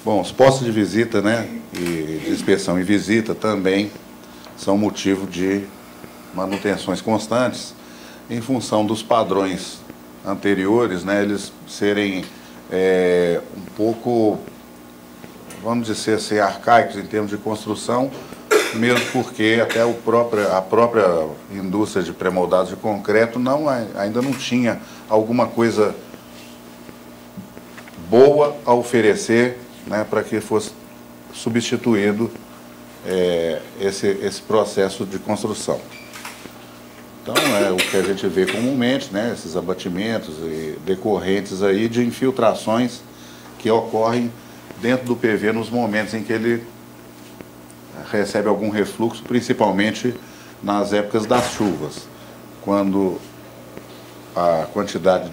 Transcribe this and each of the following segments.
Bom, os postos de visita, né, e de inspeção e visita também são motivo de manutenções constantes em função dos padrões anteriores, né, eles serem um pouco, vamos dizer assim, arcaicos em termos de construção, mesmo porque até a própria indústria de pré-moldados de concreto ainda não tinha alguma coisa boa a oferecer, né, para que fosse substituído esse processo de construção. Então, é o que a gente vê comumente, né, esses abatimentos decorrentes aí de infiltrações que ocorrem dentro do PV nos momentos em que ele recebe algum refluxo, principalmente nas épocas das chuvas, quando a quantidade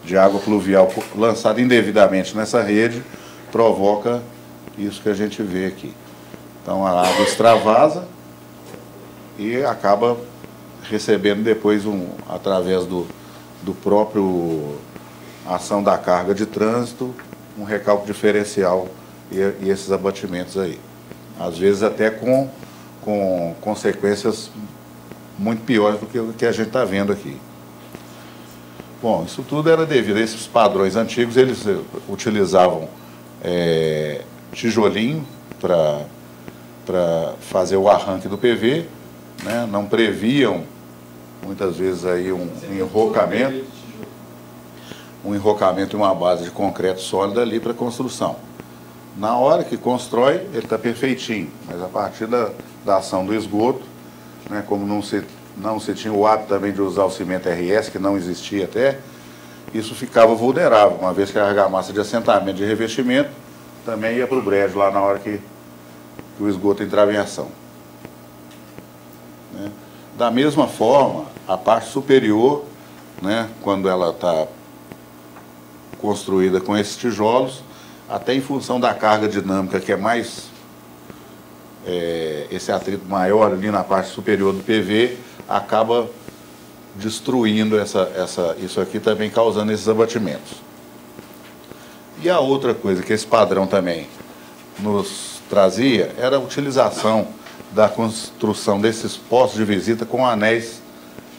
de água pluvial lançada indevidamente nessa rede provoca isso que a gente vê aqui. Então a água extravasa e acaba recebendo depois, através do próprio ação da carga de trânsito, um recalque diferencial e esses abatimentos aí. Às vezes até com consequências muito piores do que o que a gente está vendo aqui. Bom, isso tudo era devido a esses padrões antigos. Eles utilizavam tijolinho para fazer o arranque do PV, né? Não previam, muitas vezes, aí um enrocamento e uma base de concreto sólida ali para construção. Na hora que constrói, ele está perfeitinho, mas a partir da ação do esgoto, né, como não se tinha o hábito também de usar o cimento RS, que não existia até, isso ficava vulnerável, uma vez que a argamassa de assentamento de revestimento também ia para o brejo lá na hora que o esgoto entrava em ação. Né? Da mesma forma, a parte superior, né, quando ela está construída com esses tijolos, até em função da carga dinâmica, que é mais, esse atrito maior ali na parte superior do PV, acaba destruindo isso aqui também, causando esses abatimentos. E a outra coisa que esse padrão também nos trazia era a utilização da construção desses postos de visita com anéis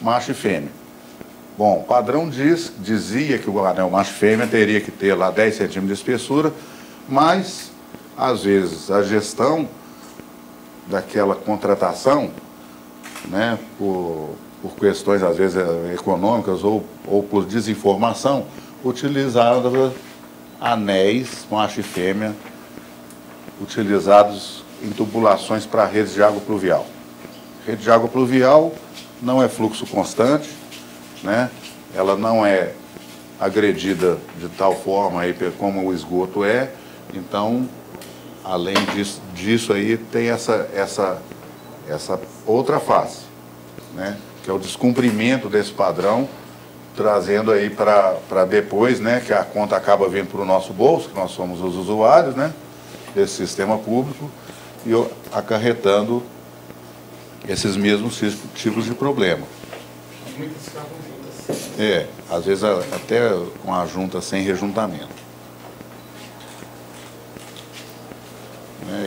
macho e fêmea. Bom, o padrão dizia que o anel macho e fêmea teria que ter lá 10 centímetros de espessura, mas, às vezes, a gestão daquela contratação, né, por questões, às vezes, econômicas ou por desinformação, utilizava anéis macho e fêmea utilizados em tubulações para redes de água pluvial. Rede de água pluvial não é fluxo constante, né? Ela não é agredida de tal forma aí como o esgoto é. Então, além disso aí, tem essa outra face, né? Que é o descumprimento desse padrão, trazendo aí para depois, né, que a conta acaba vindo para o nosso bolso, que nós somos os usuários, né, desse sistema público, e acarretando esses mesmos tipos de problema. Às vezes até com a junta sem rejuntamento.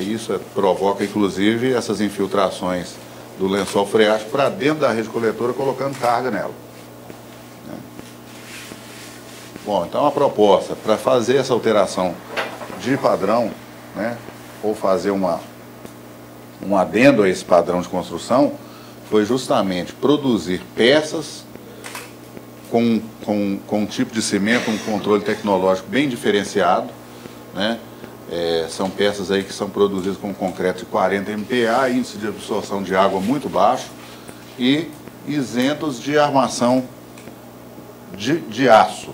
Isso provoca, inclusive, essas infiltrações do lençol freático para dentro da rede coletora, colocando carga nela. Bom, então a proposta para fazer essa alteração de padrão, né, ou fazer um adendo a esse padrão de construção, foi justamente produzir peças com um tipo de cimento, um controle tecnológico bem diferenciado, né? São peças aí que são produzidas com concreto de 40 MPa, índice de absorção de água muito baixo e isentos de armação de aço,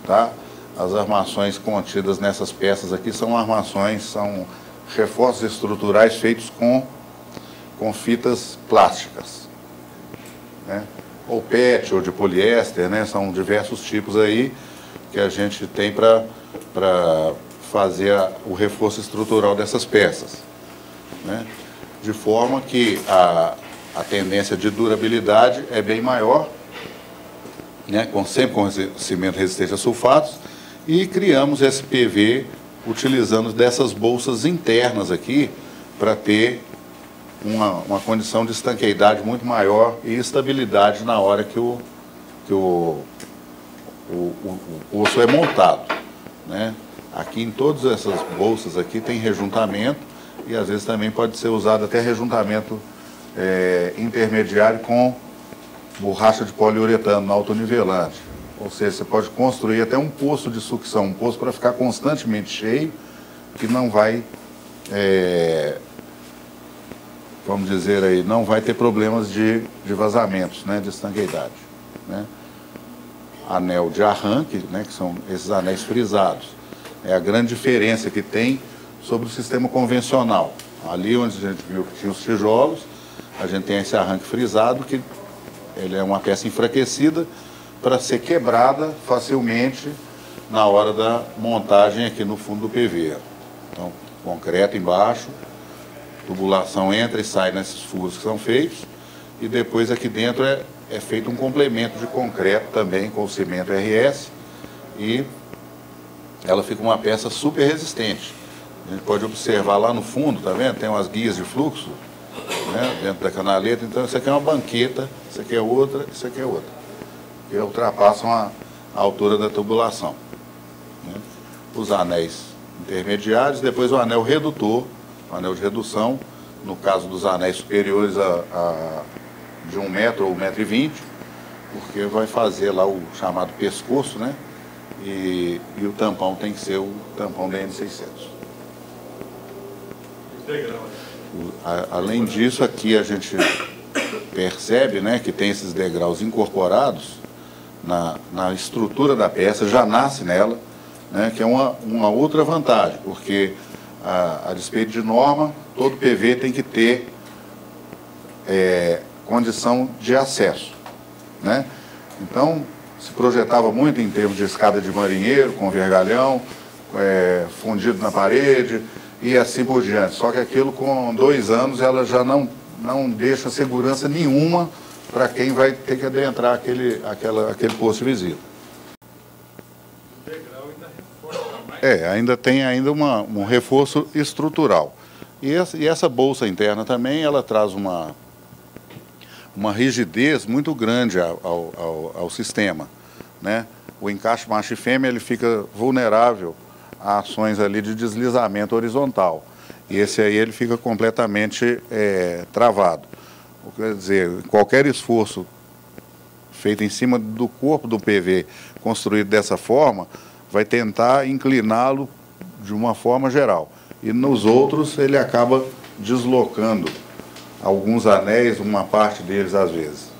tá? As armações contidas nessas peças aqui são reforços estruturais feitos com fitas plásticas, né? Ou PET ou de poliéster, né? São diversos tipos aí que a gente tem para fazer o reforço estrutural dessas peças, né? De forma que a tendência de durabilidade é bem maior, né? Sempre com cimento resistente a sulfatos, e criamos esse PV utilizando dessas bolsas internas aqui para ter uma condição de estanqueidade muito maior e estabilidade na hora que o osso é montado, né? Aqui em todas essas bolsas aqui tem rejuntamento e às vezes também pode ser usado até rejuntamento intermediário com borracha de poliuretano autonivelante. Ou seja, você pode construir até um poço de sucção, um poço para ficar constantemente cheio, que não vai, vamos dizer aí, não vai ter problemas de vazamentos, né, de estanqueidade, né? Anel de arranque, né, que são esses anéis frisados. É a grande diferença que tem sobre o sistema convencional. Ali onde a gente viu que tinha os tijolos, a gente tem esse arranque frisado, que ele é uma peça enfraquecida para ser quebrada facilmente na hora da montagem aqui no fundo do PV. Então, concreto embaixo, tubulação entra e sai nesses furos que são feitos, e depois aqui dentro é feito um complemento de concreto também com o cimento RS, e ela fica uma peça super resistente. A gente pode observar lá no fundo, tá vendo? Tem umas guias de fluxo, né, dentro da canaleta. Então isso aqui é uma banqueta, isso aqui é outra, isso aqui é outra, que ultrapassam a altura da tubulação, né? Os anéis intermediários, depois o anel redutor, o anel de redução, no caso dos anéis superiores de 1 metro ou 1,20 m, porque vai fazer lá o chamado pescoço, né? E o tampão tem que ser o tampão da N600. Além disso, aqui a gente percebe, né, que tem esses degraus incorporados na estrutura da peça, já nasce nela, né, que é uma outra vantagem, porque a despeito de norma, todo PV tem que ter condição de acesso, né? Então, se projetava muito em termos de escada de marinheiro, com vergalhão, fundido na parede e assim por diante. Só que aquilo, com 2 anos, ela já não deixa segurança nenhuma para quem vai ter que adentrar aquele poço de visita. O degrau ainda reforça mais. Ainda tem um reforço estrutural. E essa bolsa interna também, ela traz uma rigidez muito grande ao sistema, né? O encaixe macho e fêmea, ele fica vulnerável a ações ali de deslizamento horizontal. E esse aí ele fica completamente travado. Quer dizer, qualquer esforço feito em cima do corpo do PV construído dessa forma, vai tentar incliná-lo de uma forma geral. E nos outros ele acaba deslocando alguns anéis, uma parte deles às vezes.